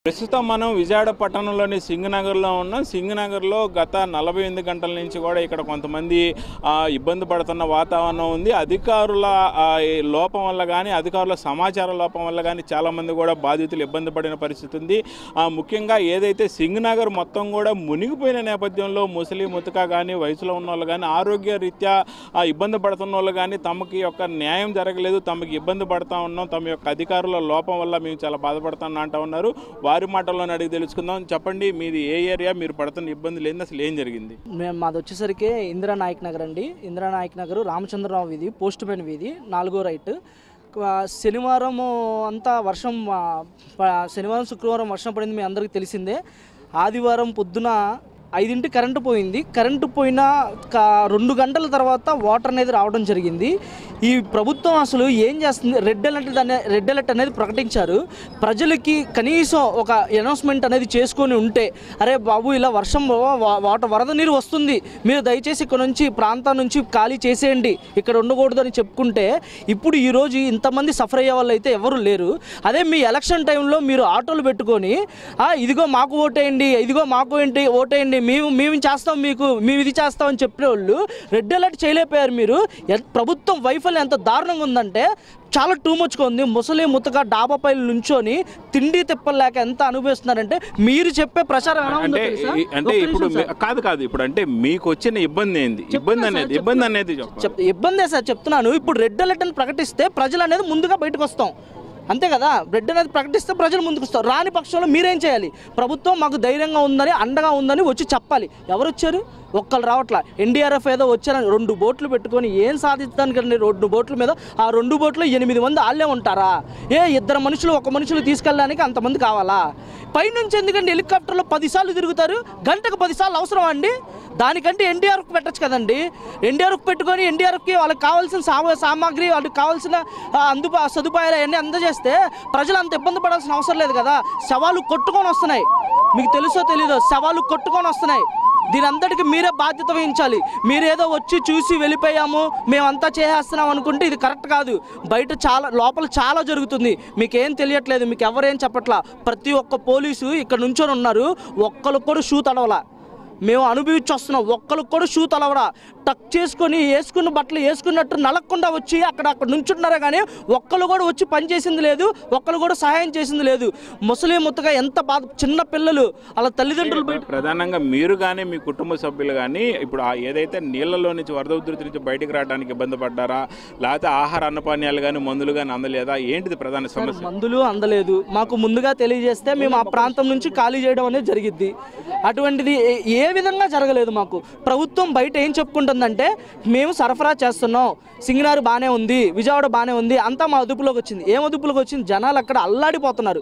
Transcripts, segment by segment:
ప్రస్తుతం మనం విజయవాడ పట్టణంలోని సింగనగర్లో ఉన్నాం. సింగనగర్లో గత 48 గంటల నుంచి కూడా ఇక్కడ కొంతమంది ఇబ్బంది పడుతున్న వాతావరణం ఉంది. అధికారుల లోపం వల్ల కానీ, అధికారుల సమాచార లోపం వల్ల కానీ చాలామంది కూడా బాధితులు ఇబ్బంది పడిన పరిస్థితి ఉంది. ముఖ్యంగా ఏదైతే సింగనగర్ మొత్తం కూడా మునిగిపోయిన నేపథ్యంలో ముసలి ముతక కానీ, వయసులో ఉన్న వాళ్ళు కానీ, ఆరోగ్య రీత్యా ఇబ్బంది పడుతున్న వాళ్ళు కానీ తమకి యొక్క న్యాయం జరగలేదు, తమకి ఇబ్బంది పడుతూ ఉన్నాం, తమ యొక్క అధికారుల లోపం వల్ల మేము చాలా బాధపడుతున్నాం అంటూ ఉన్నారు. వారి మాటల్లోనే అడిగి తెలుసుకుందాం. చెప్పండి, మీది ఏ ఏరియా, మీరు పడుతున్న ఇబ్బందులు ఏంది, అసలు ఏం జరిగింది? మాది వచ్చేసరికి ఇందిరానాయక్ నగర్ అండి. ఇందిరానాయక్ నగర్ రామచంద్రరావు వీధి, పోస్ట్ మ్యాన్ వీధి, 4వ రైట్. శనివారం అంతా వర్షం, శనివారం శుక్రవారం వర్షం పడింది, మీ అందరికీ తెలిసిందే. ఆదివారం పొద్దున 5 కరెంటు పోయింది. కరెంటు పోయిన 2 గంటల తర్వాత వాటర్ అనేది రావడం జరిగింది. ఈ ప్రభుత్వం అసలు ఏం చేస్తుంది? రెడ్ అలర్ట్ అనేది ప్రకటించారు. ప్రజలకి కనీసం ఒక అనౌన్స్మెంట్ అనేది చేసుకొని ఉంటే, అరే బాబు ఇలా వర్షం వరద నీరు వస్తుంది, మీరు దయచేసి ఇక్కడ నుంచి ప్రాంతం నుంచి ఖాళీ చేసేయండి, ఇక్కడ ఉండకూడదు అని చెప్పుకుంటే, ఇప్పుడు ఈరోజు ఇంతమంది సఫర్ అయ్యే వాళ్ళు అయితే ఎవరు లేరు. అదే మీ ఎలక్షన్ టైంలో మీరు ఆటోలు పెట్టుకొని ఇదిగో మాకు ఓటేయండి, ఇదిగో మాకు ఏంటి ఓటేయండి, మేము చేస్తాం, మేము ఇది చేస్తామని చెప్పిన వాళ్ళు రెడ్ అలర్ట్ చేయలేకపోయారు. మీరు ప్రభుత్వం వైఫల్యం ఎంత దారుణంగా ఉందంటే చాలా టూ మచ్గా ఉంది. ముసలి ముతక డాబా పైలు నుంచొని తిండి తిప్పలేక ఎంత అనుభవిస్తున్నారంటే మీరు చెప్పే ప్రచారం అంటే ఇప్పుడు కాదు ఇప్పుడు అంటే మీకు వచ్చిన ఇబ్బంది ఏంది? ఇబ్బంది అనేది ఇబ్బందే సార్ చెప్తున్నాను. ఇప్పుడు రెడ్ అలర్ట్ అని ప్రకటిస్తే ప్రజలు అనేది ముందుగా బయటకు వస్తాం, అంతే కదా. రెడ్ అనేది ప్రకటిస్తే ప్రజలు ముందుకు వస్తారు. రాని పక్షంలో మీరేం చేయాలి? ప్రభుత్వం మాకు ధైర్యంగా ఉందని, అండగా ఉందని వచ్చి చెప్పాలి. ఎవరు వచ్చారు? ఒక్కరు రావట్లా. ఎన్డీఆర్ఎఫ్ ఏదో వచ్చారని 2 బోట్లు పెట్టుకొని ఏం సాధించడానికండి? 2 బోట్ల మీద, ఆ 2 బోట్లు 8 మంది ఆళ్ళే ఉంటారా? 2 మనుషులు 1 మనుషులు తీసుకెళ్ళడానికి అంతమంది కావాలా? పైనుంచి ఎందుకండి హెలికాప్టర్లో 10 సార్లు తిరుగుతారు? గంటకు 10 సార్లు అవసరం అండి? దానికంటే ఎన్డీఆర్ఎఫ్ పెట్టచ్చు కదండి. ఎన్డీఆర్ఎఫ్ పెట్టుకొని ఎన్డీఆర్ఎఫ్కి వాళ్ళకి కావాల్సిన సామాగ్రి, వాళ్ళకి కావాల్సిన సదుపాయాలు అవన్నీ అందజేస్తే ప్రజలు అంత ఇబ్బంది పడాల్సిన అవసరం లేదు కదా. శవాలు కొట్టుకొని వస్తున్నాయి, మీకు తెలుసో తెలీదో, శవాలు కొట్టుకొని వస్తున్నాయి. దీని అంతటికి మీరే బాధ్యత వహించాలి. మీరేదో వచ్చి చూసి వెళ్ళిపోయాము, మేమంతా చేసేస్తున్నాం అనుకుంటే ఇది కరెక్ట్ కాదు. బయట లోపల చాలా జరుగుతుంది, మీకేం తెలియట్లేదు, మీకు ఎవరేం చెప్పట్లా. ప్రతి ఒక్క పోలీసు ఇక్కడ నుంచొని ఉన్నారు, ఒక్కరు కూడా షూ తడవలా. మేము అనుభవించి వస్తున్నాం. ఒక్కరికి కూడా షూ తలవరా, టక్ చేసుకొని వేసుకున్న బట్టలు వేసుకున్నట్టు నలగకుండా వచ్చి అక్కడ నుంచుంటున్నారా కానీ ఒక్కరు కూడా వచ్చి పని చేసింది లేదు, ఒక్కరు కూడా సహాయం చేసింది లేదు. ముసలి ముత్తగా ఎంత బాధ, చిన్న పిల్లలు అలా తల్లిదండ్రులు. ప్రధానంగా మీరు కానీ మీ కుటుంబ సభ్యులు కానీ ఇప్పుడు ఏదైతే నీళ్ళలో నుంచి వరద ఉధృతి నుంచి బయటకు రావడానికి ఇబ్బంది పడ్డారా, లేకపోతే ఆహార అన్నపానీయాలు కానీ మందులు కానీ అందలేదా? ఏంటిది ప్రధాన సమస్య? మందులు అందలేదు. మాకు ముందుగా తెలియజేస్తే మేము ఆ ప్రాంతం నుంచి ఖాళీ చేయడం అనేది జరిగిద్ది. అటువంటిది ఏ విధంగా జరగలేదు. మాకు ప్రభుత్వం బయట ఏం చెప్పుకుంటుందంటే, మేము సరఫరా చేస్తున్నాం, సింగనగర్ బాగానే ఉంది, విజయవాడ బాగానే ఉంది, అంతా మా అదుపులోకి వచ్చింది. ఏం అదుపులోకి వచ్చింది? జనాలు అక్కడ అల్లాడిపోతున్నారు.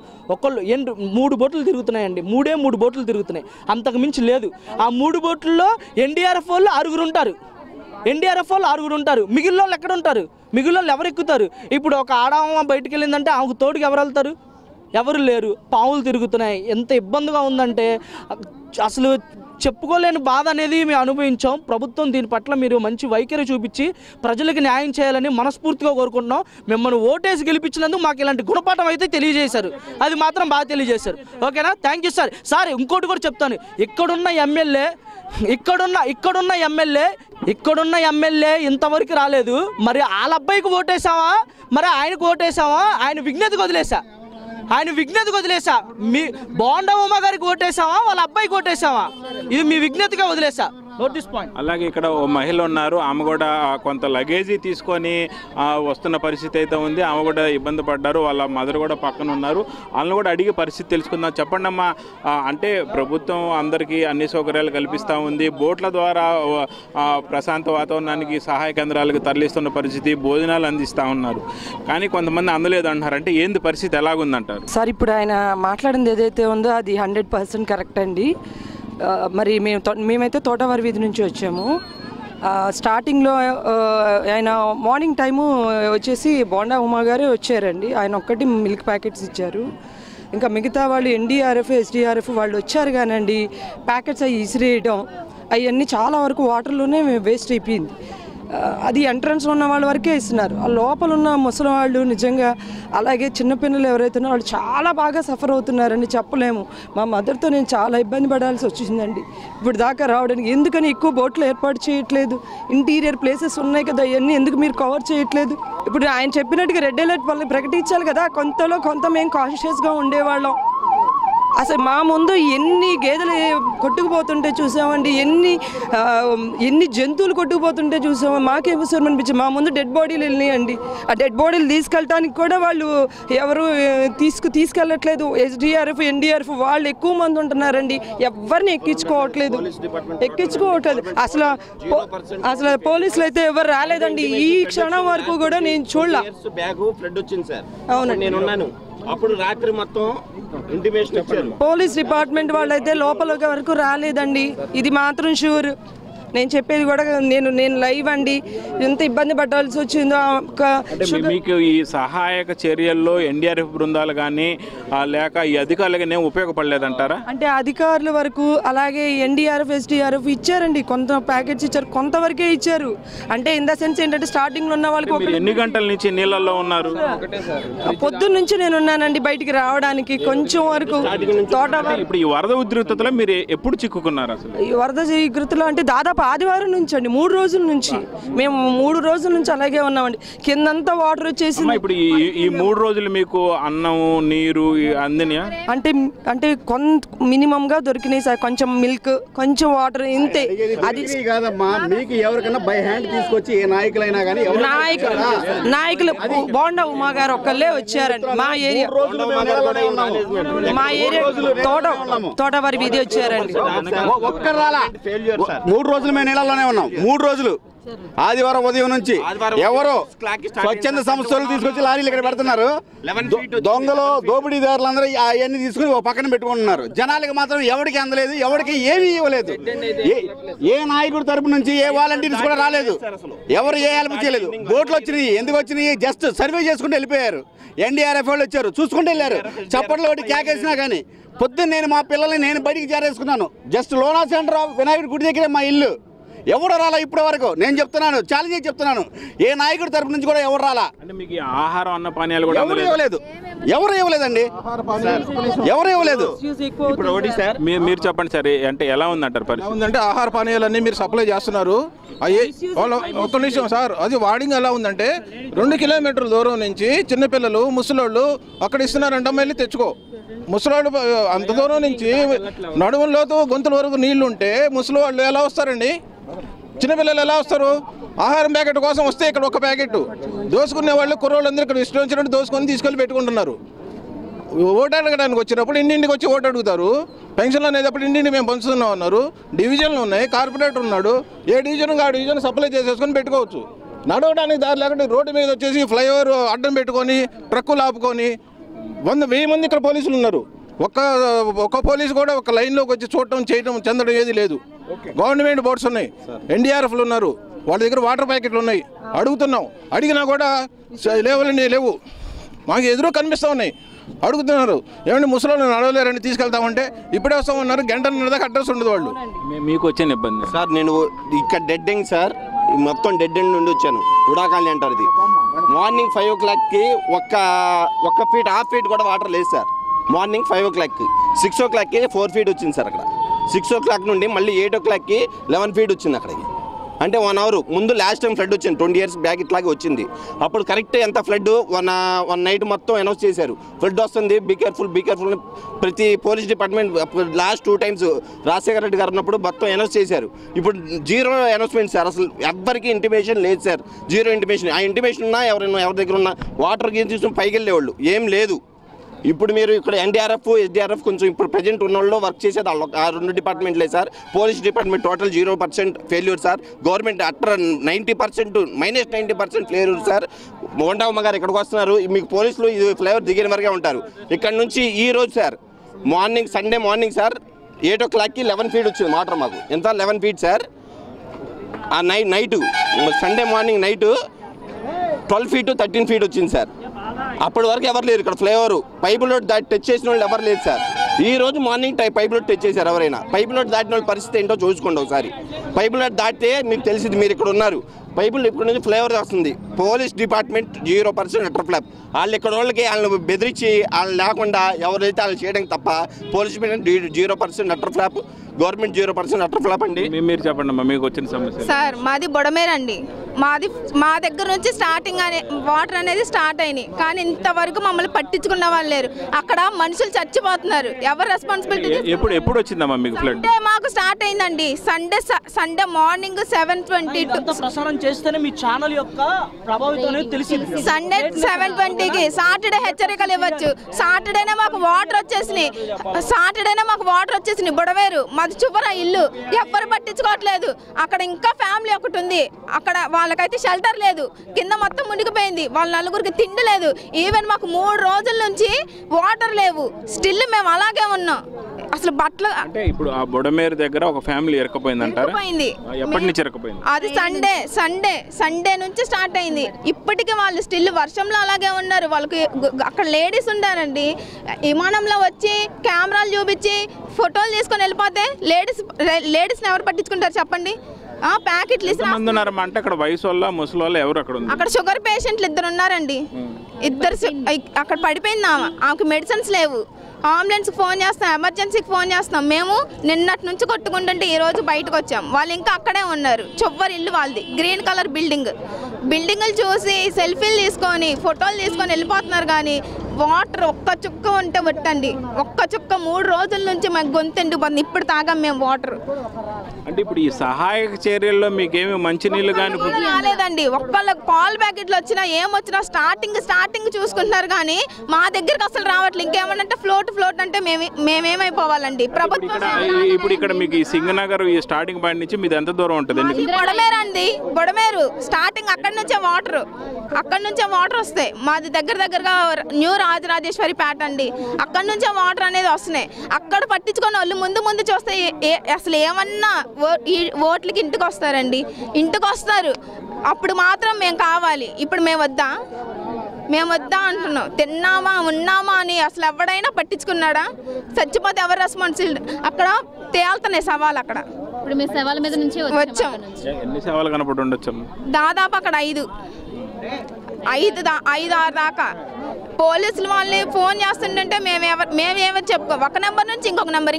3 బోట్లు తిరుగుతున్నాయండి, 3 బోట్లు తిరుగుతున్నాయి, అంతకు మించి లేదు. ఆ 3 బోట్లలో ఎన్డీఆర్ఎఫ్ వాళ్ళు 6 ఉంటారు. ఎన్డీఆర్ఎఫ్ వాళ్ళు 6 ఉంటారు. మిగిలిన వాళ్ళు ఎక్కడ ఉంటారు? మిగిలిన వాళ్ళు ఎవరు ఎక్కుతారు? ఇప్పుడు ఒక ఆడమ్మ బయటికి వెళ్ళిందంటే ఆమెకు తోడుకి ఎవరు వెళ్తారు? ఎవరు లేరు. పావులు తిరుగుతున్నాయి. ఎంత ఇబ్బందిగా ఉందంటే అసలు చెప్పుకోలేని బాధ అనేది మేము అనుభవించాం. ప్రభుత్వం దీని పట్ల మీరు మంచి వైఖరి చూపించి ప్రజలకు న్యాయం చేయాలని మనస్ఫూర్తిగా కోరుకుంటున్నాం. మిమ్మల్ని ఓటేసి గెలిపించినందుకు మాకు ఇలాంటి గుణపాఠం అయితే తెలియజేశారు, అది మాత్రం బాగా తెలియజేశారు. ఓకేనా? Thank you sir. సార్ ఇంకోటి కూడా చెప్తాను, ఇక్కడున్న ఎమ్మెల్యే ఇంతవరకు రాలేదు. మరి వాళ్ళ అబ్బాయికి ఓటేసావా, మరి ఆయనకు ఓటేసావా? ఆయన విజ్ఞతకు వదిలేసా. మీ బోండా ఉమ్మ గారికి ఓటేసావా, వాళ్ళ అబ్బాయికి ఓటేసావా? ఇది మీ విజ్ఞతగా వదిలేసా. అలాగే ఇక్కడ ఓ మహిళ ఉన్నారు, ఆమె కూడా కొంత లగేజీ తీసుకొని వస్తున్న పరిస్థితి అయితే ఉంది. ఆమె కూడా ఇబ్బంది పడ్డారు, వాళ్ళ మదర్ కూడా పక్కన ఉన్నారు. వాళ్ళని కూడా అడిగే పరిస్థితి తెలుసుకుందాం. చెప్పండి అమ్మా, అంటే ప్రభుత్వం అందరికీ అన్ని సౌకర్యాలు కల్పిస్తూ ఉంది, బోట్ల ద్వారా ప్రశాంత వాతావరణానికి సహాయ కేంద్రాలకు తరలిస్తున్న పరిస్థితి, భోజనాలు అందిస్తూ ఉన్నారు, కానీ కొంతమంది అందలేదు అంటున్నారు. అంటే ఏంది పరిస్థితి, ఎలాగుందంటారు? సార్ ఇప్పుడు ఆయన మాట్లాడింది ఏదైతే ఉందో అది 100% కరెక్ట్ అండి. మరి మేమైతే తోటవారి వీధి నుంచి వచ్చాము. స్టార్టింగ్లో ఆయన మార్నింగ్ టైము వచ్చేసి బోండా ఉమా గారే వచ్చారండి. ఆయన ఒక్కటి మిల్క్ ప్యాకెట్స్ ఇచ్చారు. ఇంకా మిగతా వాళ్ళు ఎన్డీఆర్ఎఫ్, ఎస్డీఆర్ఎఫ్ వాళ్ళు వచ్చారు కానండి, ప్యాకెట్స్ అవి ఇసిరేయడం అవన్నీ చాలా వరకు వాటర్లోనే వేస్ట్ అయిపోయింది. అది ఎంట్రన్స్ ఉన్న వాళ్ళ వరకే ఇస్తున్నారు. ఆ లోపల ఉన్న ముసలి వాళ్ళు నిజంగా, అలాగే చిన్నపిల్లలు ఎవరైతే ఉన్నారో వాళ్ళు చాలా బాగా సఫర్ అవుతున్నారని చెప్పలేము. మా మదర్తో నేను చాలా ఇబ్బంది పడాల్సి వచ్చిందండి ఇప్పుడు దాకా రావడానికి. ఎందుకని ఎక్కువ బోట్లు ఏర్పాటు చేయట్లేదు? ఇంటీరియర్ ప్లేసెస్ ఉన్నాయి కదా, అవన్నీ ఎందుకు మీరు కవర్ చేయట్లేదు? ఇప్పుడు ఆయన చెప్పినట్టుగా రెడ్ అలర్ట్ వాళ్ళని ప్రకటించాలి కదా. కొంత మేము కాన్షియస్గా ఉండేవాళ్ళం. అసలు మా ముందు ఎన్ని గేదెలు కొట్టుకుపోతుంటే చూసామండి, ఎన్ని జంతువులు కొట్టుకుపోతుంటే చూసాము. మాకే అవసరం అనిపించింది. మా ముందు డెడ్ బాడీలు వెళ్ళినాయండి. ఆ డెడ్ బాడీలు తీసుకెళ్ళడానికి కూడా వాళ్ళు ఎవరు తీసుకెళ్ళట్లేదు. SDRF NDRF వాళ్ళు ఎక్కువ మంది ఉంటున్నారండి. ఎవరిని ఎక్కించుకోవట్లేదు. అసలు పోలీసులు అయితే ఎవరు రాలేదండి. ఈ క్షణం వరకు కూడా నేను చూడలే. అవునండి, అప్పుడు రాత్రి మొత్తం ఇంటిమేషన్ ఇచ్చారు. పోలీస్ డిపార్ట్మెంట్ వాళ్ళైతే లోపల వరకు రాలేదండి. ఇది మాత్రం షూర్. నేను చెప్పేది కూడా నేను లైవ్ అండి. ఎంత ఇబ్బంది పడాల్సి వచ్చిందో. మీకు ఈ సహాయక చర్యల్లో NDRF బృందాలు కానీ లేక ఈ అధికారులు కానీ ఉపయోగపడలేదంటారా? అంటే అధికారుల వరకు, అలాగే NDRF SDRF ఇచ్చారండి. కొంత ప్యాకెట్స్ ఇచ్చారు, కొంతవరకే ఇచ్చారు. అంటే ఇన్ ద సెన్స్ ఏంటంటే స్టార్టింగ్ లో ఉన్న వాళ్ళకి ఎన్ని గంటల నుంచి నీళ్ళల్లో ఉన్నారు? పొద్దున్న నుంచి నేను ఉన్నానండి బయటికి రావడానికి కొంచెం వరకు. ఇప్పుడు ఈ వరద ఉధృతలో మీరు ఎప్పుడు చిక్కుకున్నారు? అసలు ఈ వరద ఉధృతిలో అంటే దాదాపు ఆదివారం నుంచి అండి, 3 రోజుల నుంచి. మేము 3 రోజుల నుంచి అలాగే ఉన్నామండి. కిందంతా వాటర్ వచ్చేసి. ఇప్పుడు ఈ 3 రోజులు మీకు అన్నం నీరు అందినాయా? అంటే కొంత మినిమం గా దొరికినాయి సార్. కొంచెం మిల్క్, కొంచెం వాటర్, ఇంతే. అది కాదమ్మా, మీకు ఎవరికైనా బై హ్యాండ్ తీసుకొచ్చి ఏ నాయకులైనా కానీ నాయకులు బోండా ఉమా గారు ఒక్కళ్ళే వచ్చారండి. మా ఏరియా తోటవారి వీధి వచ్చారండి. ఒక్కరు రాలా. 3 రోజులు మేము నీళ్ళలోనే ఉన్నాం. 3 రోజులు ఆదివారం ఉదయం నుంచి ఎవరో స్వచ్ఛంద సంస్థలు తీసుకొచ్చి లారీలు ఇక్కడ పెడుతున్నారు. దొంగలు దోపిడీదారులు అందరూ అవన్నీ తీసుకుని ఒక పక్కన పెట్టుకుంటున్నారు. జనాలకు మాత్రం ఎవరికి అందలేదు, ఎవరికి ఏమీ ఇవ్వలేదు. ఏ నాయకుడి తరపు నుంచి ఏ వాలంటీర్స్ కూడా రాలేదు. ఎవరు ఏ హెల్ప్ చేయలేదు. బోట్లు వచ్చినాయి, ఎందుకు వచ్చినాయి? జస్ట్ సర్వే చేసుకుంటూ వెళ్ళిపోయారు. NDRF వాళ్ళు వచ్చారు, చూసుకుంటూ వెళ్ళారు. చప్పట్లు ఒకటి కేకేసినా కానీ. పొద్దున్న నేను మా పిల్లల్ని నేను బయటికి చేరేసుకున్నాను. జస్ట్ లోనా సెంటర్ ఆఫ్ వినాయకుడి గుడి దగ్గరే మా ఇల్లు. ఎవరు రాలా ఇప్పటి వరకు? నేను చెప్తున్నాను, ఛాలెంజ్ చేసి చెప్తున్నాను, ఏ నాయకుడి తరపు నుంచి కూడా ఎవరు రాలా. అంటే మీకు ఆహారం అన్న పానీయాలు కూడా ఎవరు ఇవ్వలేదండి. ఎవరు ఇవ్వలేదు. ఇప్పుడు ఒకటి సార్ మీరు చెప్పండి సార్, అంటే ఎలా ఉందంటారు పరిస్థితి? ఉందంటే ఆహార పానీయాలన్నీ మీరు సప్లై చేస్తున్నారు. ఒక్క నిమిషం సార్, అది వాడింగ్ ఎలా ఉందంటే 2 కిలోమీటర్ల దూరం నుంచి చిన్నపిల్లలు ముసలోళ్ళు అక్కడ ఇస్తున్నారంట, వెళ్ళి తెచ్చుకో. ముసలోళ్ళు అంత దూరం నుంచి నడుములోతు గొంతుల వరకు నీళ్లు ఉంటే ముసలి వాళ్ళు ఎలా వస్తారండి? చిన్నపిల్లలు ఎలా వస్తారు? ఆహారం ప్యాకెట్ కోసం వస్తే ఇక్కడ ఒక ప్యాకెట్ దోసుకునే వాళ్ళు కుర్రోళ్ళందరూ ఇక్కడ ఇష్టం వచ్చినట్టు దోసుకొని తీసుకెళ్ళి పెట్టుకుంటున్నారు. ఓటు అడగడానికి వచ్చినప్పుడు ఇంటింటికి వచ్చి ఓటు అడుగుతారు. పెన్షన్లు అనేటప్పుడు ఇంటింటి మేము పంచుతున్నాం అన్నారు. డివిజన్లు ఉన్నాయి, కార్పొరేటర్ ఉన్నాడు. ఏ డివిజన్ ఆ డివిజన్ సప్లై చేసేసుకొని పెట్టుకోవచ్చు. నడవడానికి దారి లేకుండా రోడ్డు మీద వచ్చేసి ఫ్లైఓవర్ అడ్డం పెట్టుకొని ట్రక్కులు ఆపుకొని 100-1000 మంది ఇక్కడ పోలీసులు ఉన్నారు. ఒక్క పోలీసు కూడా ఒక లైన్లోకి వచ్చి చూడటం చేయడం చెందడం ఏది లేదు. గవర్నమెంట్ బోర్డ్స్ ఉన్నాయి, NDRFలు ఉన్నారు, వాళ్ళ దగ్గర వాటర్ ప్యాకెట్లు ఉన్నాయి. అడుగుతున్నాం, అడిగినా కూడా లేవు. మాకు ఎదురు కనిపిస్తూ ఉన్నాయి. అడుగుతున్నారు, ఏమంటే ముసలి నడవలేరని తీసుకెళ్తామంటే ఇప్పుడే వస్తామన్నారు. గంటన్నర దాకా అడ్రస్ ఉండదు వాళ్ళు. మీకు వచ్చిన ఇబ్బంది సార్, నేను ఇక్కడ డెడ్ ఎండ్ సార్, మొత్తం డెడ్ ఎండ్ నుండి వచ్చాను. ఉడాకాలనీ అంటారు ఇది. మార్నింగ్ 5 o'clockకి ఒక్క ఫీట్, హాఫ్ ఫీట్ కూడా వాటర్ లేదు సార్. మార్నింగ్ 5 o'clockకి 6 o'clockకి 4 feet వచ్చింది సార్ అక్కడ. 6 o'clock నుండి మళ్ళీ 8 o'clockకి 11 feet వచ్చింది అక్కడికి. అంటే 1 hour ముందు లాస్ట్ టైం ఫ్లడ్ వచ్చింది 20 years బ్యాక్ ఇట్లాగే వచ్చింది. అప్పుడు కరెక్ట్ ఎంత ఫ్లడ్ వన్ నైట్ మొత్తం అనౌన్స్ చేశారు, ఫ్లడ్ వస్తుంది, బీ కేర్ఫుల్ ప్రతి police department. Last 2 times Rajasekhara Reddy గారు ఉన్నప్పుడు మొత్తం అనౌన్స్ చేశారు. ఇప్పుడు 0 అనౌన్స్మెంట్ సార్. అసలు ఎవ్వరికి ఇంటిమేషన్ లేదు సార్, 0 ఇంటిమేషన్. ఆ ఇంటిమేషన్ ఉన్నా ఎవరి దగ్గర ఉన్న వాటర్ గేమ్ తీసుకుని పైకి వెళ్ళేవాళ్ళు, ఏం లేదు. ఇప్పుడు మీరు ఇక్కడ NDRF SDRF కొంచెం ఇప్పుడు ప్రజెంట్ ఉన్న వాళ్ళు వర్క్ చేసేది ఆ 2 డిపార్ట్మెంట్లే sir. Police department total 0% failure sir. Government utter 90% -90% failure sir. Mondamma గారు ఇక్కడికి వస్తున్నారు, మీకు పోలీసులు ఇది ఫ్లేవర్ దిగిన వరకే ఉంటారు. ఇక్కడ నుంచి ఈ రోజు sir morning, Sunday morning sir 8 o'clockకి 11 feet వచ్చింది వాటర్. మాకు ఎంత 11 feet సార్. ఆ night Sunday morning night 12 feet 13 feet వచ్చింది సార్. అప్పటి వరకు ఎవరు లేరు ఇక్కడ. ఫ్లేవర్ పైపు లోడ్ దాటి టచ్ చేసిన వాళ్ళు ఎవరు లేదు సార్. ఈ రోజు మార్నింగ్ పైపు లోడ్ టచ్ చేశారు ఎవరైనా. పైపు లోడ్ దాటిన వాళ్ళ పరిస్థితి ఏంటో చూసుకోండి ఒకసారి. పైపు లోడ్ దాటితే మీకు తెలిసింది, మీరు ఇక్కడ ఉన్నారు. పైపులు ఇక్కడ నుంచి ఫ్లేవర్ వస్తుంది. Police department 0% utter flop. వాళ్ళు ఇక్కడ వాళ్ళకి వాళ్ళని బెదిరించి వాళ్ళు లేకుండా ఎవరైతే వాళ్ళు చేయడానికి తప్ప police department 0% utter flop, government 0% utter flop అండి. మీరు చెప్పండి అమ్మా, మీకు వచ్చిన సమస్య. సార్ మాది బొడమేరండి. మా దగ్గర నుంచి స్టార్టింగ్ వాటర్ అనేది స్టార్ట్ అయినాయి, కానీ ఇంతవరకు మమ్మల్ని పట్టించుకున్న వాళ్ళు లేరు. అక్కడ మనుషులు చచ్చిపోతున్నారు. ఎవరు రెస్పాన్సిబిలిటీ? ఎప్పుడు వచ్చిందమ్మా మీకు ఫ్లడ్? మాకు స్టార్ట్ అయిందండి సండే మార్నింగ్ 7:22 ప్రసారం చేస్తేనే మీ ఛానల్ యొక్క ప్రభావితం అనేది తెలిసింది. సండే 7:20కి సాటర్డే హెచ్చరికలు ఇవ్వచ్చు. సాటర్డేనే మాకు వాటర్ వచ్చేసినాయి. బుడవేరు మాది చువర ఇల్లు, ఎవ్వరు పట్టించుకోవట్లేదు. అక్కడ ఇంకా ఫ్యామిలీ ఒకటి ఉంది, అక్కడ వాళ్ళకైతే షెల్టర్ లేదు. కింద మొత్తం మునిగిపోయింది. వాళ్ళ నలుగురికి తిండి లేదు. ఈవెన్ మాకు 3 రోజుల నుంచి వాటర్ లేవు. స్టిల్ మేము అలాగే ఉన్నాం. అసలు బట్టలు అంటే ఇప్పుడు ఆ బుడమేరు దగ్గర ఒక ఫ్యామిలీ ఇరకపోయిందంటారా? ఎప్పటి నుంచి ఇరకపోయింది? అది సండే నుంచి స్టార్ట్ అయింది. ఇప్పటికీ వాళ్ళు స్టిల్ వర్షంలో అలాగే ఉన్నారు. వాళ్ళకి అక్కడ లేడీస్ ఉన్నారండి. విమానంలో వచ్చి కెమెరాలు చూపించి ఫోటోలు తీసుకొని వెళ్ళిపోతే లేడీస్ని ఎవరు పట్టించుకుంటారు చెప్పండి? ప్యాకెట్లు అంటే అక్కడ వయసు వాళ్ళ ముసలి వాళ్ళు ఎవరు అక్కడ షుగర్ పేషెంట్లు 2 ఉన్నారండి. ఇద్దరు అక్కడ పడిపోయింది. ఆమెకు మెడిసిన్స్ లేవు. అంబులెన్స్కి ఫోన్ చేస్తాం, ఎమర్జెన్సీకి ఫోన్ చేస్తాం. మేము నిన్నటి నుంచి కొట్టుకుంటుంటే ఈరోజు బయటకు వచ్చాం. వాళ్ళు ఇంకా అక్కడే ఉన్నారు. చువ్వరి ఇల్లు వాళ్ళది, గ్రీన్ కలర్ బిల్డింగులు చూసి సెల్ఫీలు తీసుకొని ఫోటోలు తీసుకొని వెళ్ళిపోతున్నారు. కానీ వాటర్ ఒక్క చుక్క ఉంటే పెట్టండి. ఒక్క చుక్క 3 రోజుల నుంచి మాకు గొంతెండిపోతుంది. ఇప్పుడు తాగాం మేము వాటర్. అంటే ఇప్పుడు ఈ సహాయక చర్యల్లో మీకేమి మంచినీళ్ళు కానీ రాలేదండి. ఒక్కళ్ళకి పాలు ప్యాకెట్లు వచ్చినా ఏమొచ్చినా స్టార్టింగ్ చూసుకుంటున్నారు, కానీ మా దగ్గరకు అసలు రావట్లేదు. ఇంకేమన్నా ఫ్లోట్ అంటే మేమేమైపోవాలండి? ప్రభుత్వం ఇప్పుడు ఇక్కడ మీకు ఈ సింగనగర్ ఈ స్టార్టింగ్ పాయింట్ నుంచి మీది ఎంత దూరం ఉంటుంది? బొడమేరు స్టార్టింగ్ అక్కడి నుంచే వాటర్ వస్తాయి. మాది దగ్గరగా న్యూ రాజరాజేశ్వరి పేట అండి. అక్కడి నుంచే వాటర్ అనేది వస్తున్నాయి. అక్కడ పట్టించుకొని వాళ్ళు ముందు చూస్తే అసలు ఏమన్నా ఓట్లకి ఇంటికి వస్తారండి. ఇంటికి వస్తారు. అప్పుడు మాత్రం మేము కావాలి. ఇప్పుడు మేము వద్దా అంటున్నాం. తిన్నామా ఉన్నామా అని అసలు ఎవడైనా పట్టించుకున్నాడా? చచ్చిపోతే ఎవరు రెస్పాన్సిబిలిటీ? అక్కడ తేలుతున్నాయి సవాలు. అక్కడ ఇప్పుడు మీ సవాల మీద నుంచి వచ్చాం. ఎన్ని సవాలు కనపడి ఉండొచ్చు? దాదాపు అక్కడ 5-6 దాకా. పోలీసులు వాళ్ళని ఫోన్ చేస్తుంటే మేమేమో చెప్పుకో. ఒక నెంబర్ నుంచి ఇంకొక నెంబర్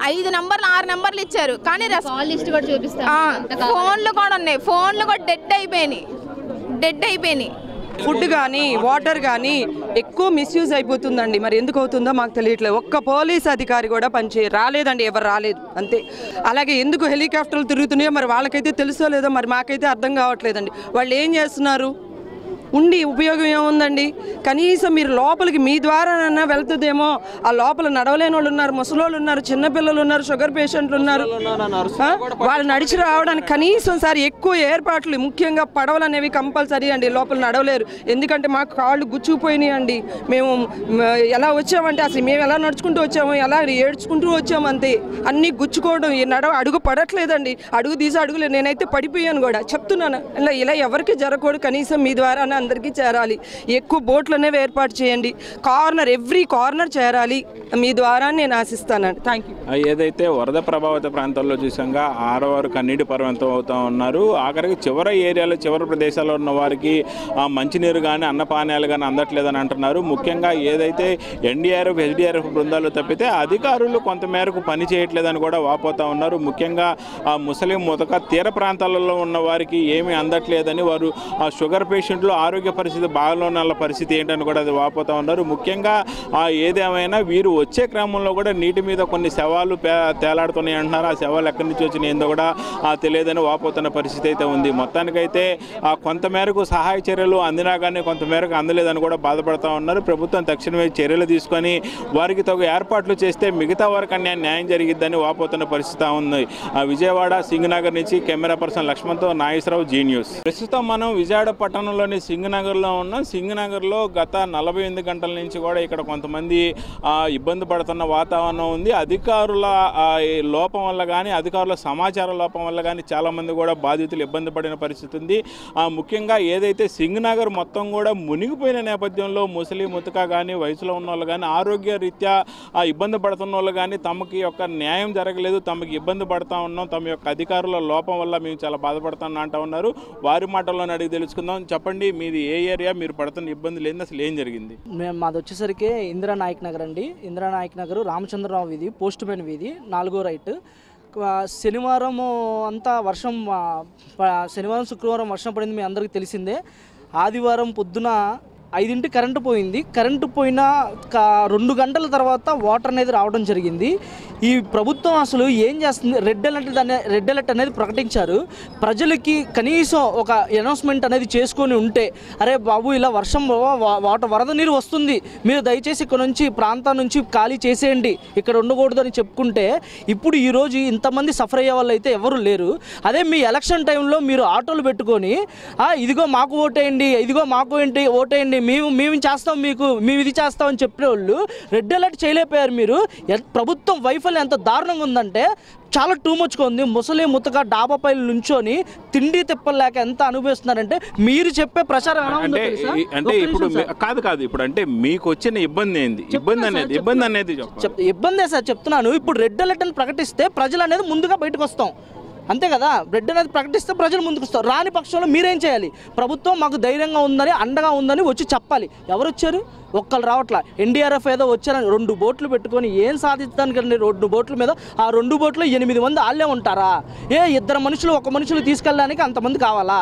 5 నెంబర్లు 6 నెంబర్లు ఇచ్చారు. కానీ ఫోన్లు కూడా ఉన్నాయి. ఫోన్లు కూడా డెడ్ అయిపోయినాయి. ఫుడ్ కానీ వాటర్ కానీ ఎక్కువ మిస్యూజ్ అయిపోతుందండి. మరి ఎందుకు అవుతుందో మాకు తెలియట్లేదు. ఒక్క పోలీస్ అధికారి కూడా రాలేదండి. ఎవరు రాలేదు అంతే. అలాగే ఎందుకు హెలికాప్టర్లు తిరుగుతున్నాయో మరి వాళ్ళకైతే తెలుసో లేదో మరి మాకైతే అర్థం కావట్లేదండి. వాళ్ళు ఏం చేస్తున్నారు? ఉండి ఉపయోగం ఏముందండి? కనీసం మీరు లోపలికి మీ ద్వారానన్నా వెళ్తుందేమో. ఆ లోపల నడవలేని వాళ్ళు ఉన్నారు, ముసలోళ్ళు ఉన్నారు, చిన్నపిల్లలు ఉన్నారు, షుగర్ పేషెంట్లు ఉన్నారు. వాళ్ళు నడిచి రావడానికి కనీసం ఎక్కువ ఏర్పాట్లు, ముఖ్యంగా పడవలు అనేవి కంపల్సరీ అండి. లోపల నడవలేరు. ఎందుకంటే మాకు కాళ్ళు గుచ్చుకుపోయినాయి అండి. మేము ఎలా వచ్చామంటే అసలు మేము ఎలా నడుచుకుంటూ వచ్చాము, ఎలా ఏడ్చుకుంటూ వచ్చాము అంతే. అన్నీ గుచ్చుకోవడం, అడుగు పడట్లేదండి. అడుగు తీసి అడుగులేదు. నేనైతే పడిపోయాను కూడా. చెప్తున్నాను, ఇలా ఎవరికి జరగకూడదు. కనీసం మీ ద్వారా అందరికీ చేరాలి. ఎక్కువ బోట్లు అనేవి ఏర్పాటు చేయండి. ఎవ్రీ కార్నర్ చేరాలి మీ ద్వారా నేను ఆశిస్తానండి. Thank you. ఏదైతే వరద ప్రభావిత ప్రాంతాల్లో చూసాగా ఆడవారు కన్నీటి పర్వంతం అవుతూ ఉన్నారు. ఆఖరికి చివరి ప్రదేశాల్లో ఉన్న వారికి మంచినీరు కానీ అన్నపానీయాలు కానీ అందట్లేదని అంటున్నారు. ముఖ్యంగా ఏదైతే ఎన్డీఆర్ఎఫ్ ఎస్డీఆర్ఎఫ్ బృందాలు తప్పితే అధికారులు కొంతమేరకు పని చేయట్లేదని కూడా వాపోతూ ఉన్నారు. ముఖ్యంగా ముస్లిం ముతక తీర ప్రాంతాలలో ఉన్న వారికి ఏమీ అందట్లేదని, వారు షుగర్ పేషెంట్లు ఆరోగ్య పరిస్థితి బాగాలోన్న పరిస్థితి ఏంటని కూడా అది వాపోతూ ఉన్నారు. ముఖ్యంగా ఏదేమైనా వీరు వచ్చే క్రమంలో కూడా నీటి మీద కొన్ని శవాలు తేలాడుతున్నాయి అంటున్నారు. ఆ శవాలు ఎక్కడి నుంచి వచ్చినాయి ఏందో కూడా తెలియదని వాపోతున్న పరిస్థితి అయితే ఉంది. మొత్తానికైతే కొంతమేరకు సహాయ చర్యలు అందినా కానీ కొంతమేరకు అందలేదని కూడా బాధపడుతూ ఉన్నారు. ప్రభుత్వం తక్షణమే చర్యలు తీసుకొని వారికి తగు ఏర్పాట్లు చేస్తే మిగతా వారికి న్యాయం జరిగిద్దని వాపోతున్న పరిస్థితి ఉంది. విజయవాడ సింగనగర్ నుంచి కెమెరా పర్సన్ లక్ష్మణ్తో నాగేశ్వరరావు, జీ న్యూస్. ప్రస్తుతం మనం విజయవాడ పట్టణంలోని సింగనగర్లో ఉన్నాం. సింగనగర్లో గత 48 గంటల నుంచి కూడా ఇక్కడ కొంతమంది ఇబ్బంది పడుతున్న వాతావరణం ఉంది. అధికారుల లోపం వల్ల కానీ, అధికారుల సమాచార లోపం వల్ల కానీ చాలామంది కూడా బాధితులు ఇబ్బంది పడిన పరిస్థితి ఉంది. ముఖ్యంగా ఏదైతే సింగనగర్ మొత్తం కూడా మునిగిపోయిన నేపథ్యంలో ముసలి ముతక కానీ, వయసులో ఉన్న వాళ్ళు కానీ, ఆరోగ్య రీత్యా ఇబ్బంది పడుతున్న వాళ్ళు కానీ తమకి యొక్క న్యాయం జరగలేదు, తమకి ఇబ్బంది పడుతూ ఉన్నాం, తమ యొక్క అధికారుల లోపం వల్ల మేము చాలా బాధపడుతున్నాం అంటూ ఉన్నారు. వారి మాటల్లోనే అడిగి తెలుసుకుందాం. చెప్పండి, మీది ఏ ఏరియా, మీరు పడుతున్న ఇబ్బందులు ఏంది, అసలు ఏం జరిగింది? మాది వచ్చేసరికి ఇందిరానాయక్ నగర్ అండి. ఇందిరానాయక్ నగర్ రామచంద్రరావు వీధి, పోస్ట్ మ్యాన్ వీధి, 4వ రైట్. శనివారం అంతా వర్షం, శనివారం శుక్రవారం వర్షం పడింది, మీ అందరికీ తెలిసిందే. ఆదివారం పొద్దున 5 కరెంటు పోయింది. కరెంటు పోయిన 2 గంటల తర్వాత వాటర్ అనేది రావడం జరిగింది. ఈ ప్రభుత్వం అసలు ఏం చేస్తుంది? రెడ్ అలర్ట్ అనేది ప్రకటించారు. ప్రజలకి కనీసం ఒక అనౌన్స్మెంట్ అనేది చేసుకొని ఉంటే, అరే బాబు ఇలా వర్షం వరద నీరు వస్తుంది, మీరు దయచేసి ఇక్కడ నుంచి ప్రాంతం నుంచి ఖాళీ చేసేయండి, ఇక్కడ ఉండకూడదు అని చెప్పుకుంటే ఇప్పుడు ఈరోజు ఇంతమంది సఫర్ అయ్యే వాళ్ళు అయితే ఎవరు లేరు. అదే మీ ఎలక్షన్ టైంలో మీరు ఆటోలు పెట్టుకొని ఇదిగో మాకు ఓటేయండి, ఇదిగో మాకు ఓటేయండి, మేము చేస్తాం, మేము ఇది చేస్తాం అని చెప్పిన వాళ్ళు రెడ్ అలర్ట్ చేయలేకపోయారు. మీరు ప్రభుత్వం వైఫల్యం ఎంత దారుణంగా ఉందంటే చాలా టూ మచ్గా ఉంది. ముసలి ముతక డాబాపై నుంచొని తిండి తిప్పలేక ఎంత అనుభవిస్తున్నారంటే మీరు చెప్పే ప్రచారం అంటే ఇప్పుడు కాదు ఇప్పుడు అంటే మీకు వచ్చిన ఇబ్బంది ఏంది? ఇబ్బంది అనేది ఇబ్బందే సార్ చెప్తున్నాను. ఇప్పుడు రెడ్ అలర్ట్ అని ప్రకటిస్తే ప్రజలు అనేది ముందుగా బయటకు వస్తాం, అంతే కదా. రెడ్ అనేది ప్రకటిస్తే ప్రజలు ముందుకు వస్తారు. రాని పక్షంలో మీరేం చేయాలి? ప్రభుత్వం మాకు ధైర్యంగా ఉందని, అండగా ఉందని వచ్చి చెప్పాలి. ఎవరు వచ్చారు? ఒక్కళ్ళు రావట్లా. ఎన్డీఆర్ఎఫ్ ఏదో వచ్చారని 2 బోట్లు పెట్టుకొని ఏం సాధించడానికండి? 2 బోట్ల మీద ఆ 2 బోట్లో 8 మంది వాళ్ళే ఉంటారా? 2 మనుషులు 1 మనుషులు తీసుకెళ్ళడానికి అంతమంది కావాలా?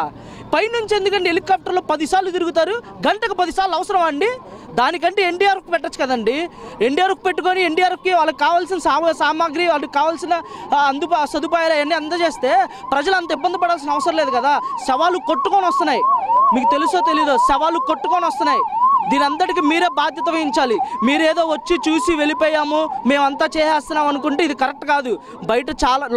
పైనుంచి ఎందుకండి హెలికాప్టర్లో 10 సార్లు తిరుగుతారు? గంటకు 10 సార్లు అవసరమా అండి? దానికంటే ఎన్డీఆర్ఎఫ్ పెట్టచ్చు కదండి. ఎన్డీఆర్ఎఫ్ పెట్టుకొని ఎన్డీఆర్ఎఫ్కి వాళ్ళకి కావాల్సిన సామాగ్రి, వాళ్ళకి కావాల్సిన సదుపాయాలు అవన్నీ అందజేస్తే ప్రజలు అంత ఇబ్బంది పడాల్సిన అవసరం లేదు కదా. శవాలు కొట్టుకొని వస్తున్నాయి, మీకు తెలుసో తెలీదో, శవాలు కొట్టుకొని వస్తున్నాయి. దీని అంతటికి మీరే బాధ్యత వహించాలి. మీరేదో వచ్చి చూసి వెళ్ళిపోయాము, మేమంతా చేసేస్తున్నాం అనుకుంటే ఇది కరెక్ట్ కాదు. బయట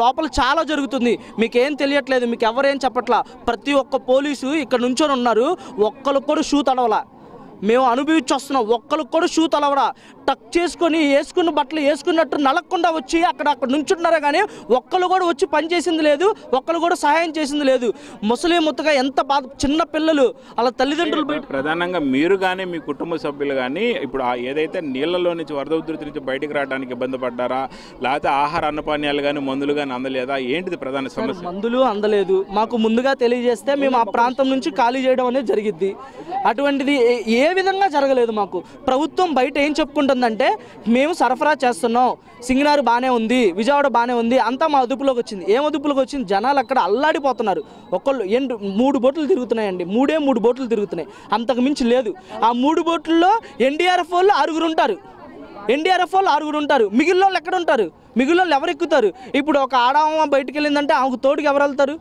లోపల చాలా జరుగుతుంది, మీకేం తెలియట్లేదు, మీకు ఎవరేం చెప్పట్లా. ప్రతి ఒక్క పోలీసు ఇక్కడ నుంచొని ఉన్నారు, ఒక్కరికి కూడా షూ తడవలా. మేము అనుభవించి వస్తున్నాం, ఒక్కరికి కూడా షూ తలవడా. టక్ చేసుకొని వేసుకున్న బట్టలు వేసుకున్నట్టు నలగకుండా వచ్చి అక్కడ నుంచుంటున్నారే కానీ ఒక్కరు కూడా వచ్చి పని చేసింది లేదు, ఒక్కరు కూడా సహాయం చేసింది లేదు. ముసలి ముత్తగా ఎంత బాధ, చిన్న పిల్లలు అలా తల్లిదండ్రులు బయట. ప్రధానంగా మీరు కానీ మీ కుటుంబ సభ్యులు కానీ ఇప్పుడు ఏదైతే నీళ్లలో నుంచి వరద ఉధృతి నుంచి బయటకు రావడానికి ఇబ్బంది పడ్డారా, లేకపోతే ఆహార అన్నపానీయాలు కానీ మందులు కానీ అందలేదా? ఏంటిది ప్రధాన సమస్య? మందులు అందలేదు. మాకు ముందుగా తెలియజేస్తే మేము ఆ ప్రాంతం నుంచి ఖాళీ చేయడం అనేది జరిగిద్ది. అటువంటిది ఏ విధంగా జరగలేదు. మాకు ప్రభుత్వం బయట ఏం చెప్పుకుంటుందంటే మేము సరఫరా చేస్తున్నాం, సింగనగర్ బాగానే ఉంది, విజయవాడ బాగానే ఉంది, అంతా మా అదుపులోకి వచ్చింది. ఏం అదుపులోకి వచ్చింది? జనాలు అక్కడ అల్లాడిపోతున్నారు. ఒకళ్ళు 3 బోట్లు తిరుగుతున్నాయండి, 3 బోట్లు తిరుగుతున్నాయి, అంతకు మించి లేదు. ఆ 3 బోట్లలో ఎన్డీఆర్ఎఫ్ వాళ్ళు 6 ఉంటారు, మిగిలిన వాళ్ళు ఎక్కడ ఉంటారు? మిగిలిన వాళ్ళు ఎవరు ఎక్కుతారు? ఇప్పుడు ఒక ఆడమ్మ బయటికి వెళ్ళిందంటే ఆమెకు తోడుకి ఎవరు వెళ్తారు?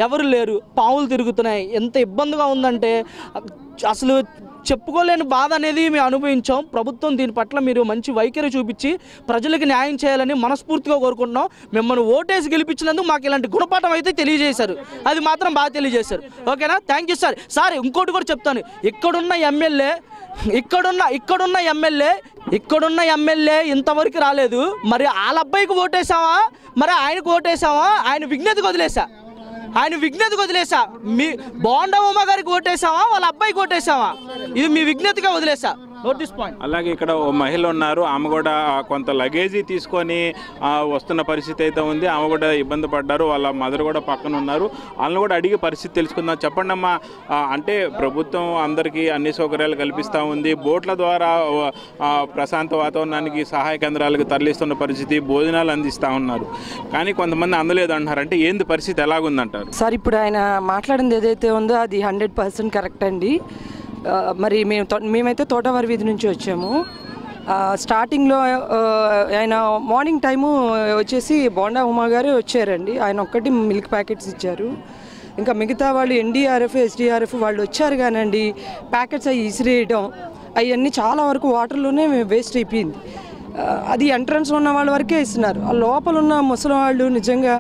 ఎవరు లేరు. పావులు తిరుగుతున్నాయి. ఎంత ఇబ్బందిగా ఉందంటే అసలు చెప్పుకోలేని బాధ అనేది మేము అనుభవించాం. ప్రభుత్వం దీని పట్ల మీరు మంచి వైఖరి చూపించి ప్రజలకు న్యాయం చేయాలని మనస్ఫూర్తిగా కోరుకుంటున్నాం. మిమ్మల్ని ఓటేసి గెలిపించినందుకు మాకు ఇలాంటి గుణపాఠం అయితే తెలియజేశారు, అది మాత్రం బాగా తెలియజేశారు. ఓకేనా? Thank you sir. సార్ ఇంకోటి కూడా చెప్తాను, ఇక్కడున్న ఎమ్మెల్యే ఇంతవరకు రాలేదు. మరి వాళ్ళ అబ్బాయికి ఓటేసావా, మరి ఆయనకు ఓటేసావా? ఆయన విజ్ఞతకు వదిలేసా. మీ బోండా ఉమా గారికి ఓటేసావా, వాళ్ళ అబ్బాయికి ఓటేసావా? ఇది మీ విజ్ఞతగా వదిలేసా. అలాగే ఇక్కడ ఓ మహిళ ఉన్నారు, ఆమె కూడా కొంత లగేజీ తీసుకొని వస్తున్న పరిస్థితి అయితే ఉంది. ఆమె కూడా ఇబ్బంది పడ్డారు, వాళ్ళ మదర్ కూడా పక్కన ఉన్నారు. వాళ్ళని కూడా అడిగి పరిస్థితి తెలుసుకుందాం. చెప్పండి అమ్మా, అంటే ప్రభుత్వం అందరికీ అన్ని సౌకర్యాలు కల్పిస్తూ ఉంది, బోట్ల ద్వారా ప్రశాంత వాతావరణానికి సహాయ కేంద్రాలకు తరలిస్తున్న పరిస్థితి, భోజనాలు అందిస్తూ ఉన్నారు, కానీ కొంతమంది అందలేదు అంటున్నారు. అంటే ఏంది పరిస్థితి, ఎలాగుందంటారు? సార్ ఇప్పుడు ఆయన మాట్లాడింది ఏదైతే ఉందో అది 100% కరెక్ట్ అండి. మరి మేమైతే తోటవారి వీధి నుంచి వచ్చాము. స్టార్టింగ్లో ఆయన మార్నింగ్ టైము వచ్చేసి బోండా ఉమా గారు వచ్చారండి. ఆయన ఒక్కటి మిల్క్ ప్యాకెట్స్ ఇచ్చారు. ఇంకా మిగతా వాళ్ళు ఎన్డీఆర్ఎఫ్, ఎస్డీఆర్ఎఫ్ వాళ్ళు వచ్చారు కానండి, ప్యాకెట్స్ అవి ఇసిరేయడం అవన్నీ చాలా వరకు వాటర్లోనే వేస్ట్ అయిపోయింది. అది ఎంట్రన్స్ ఉన్న వాళ్ళ వరకే ఇస్తున్నారు. ఆ లోపల ఉన్న ముసలి వాళ్ళు నిజంగా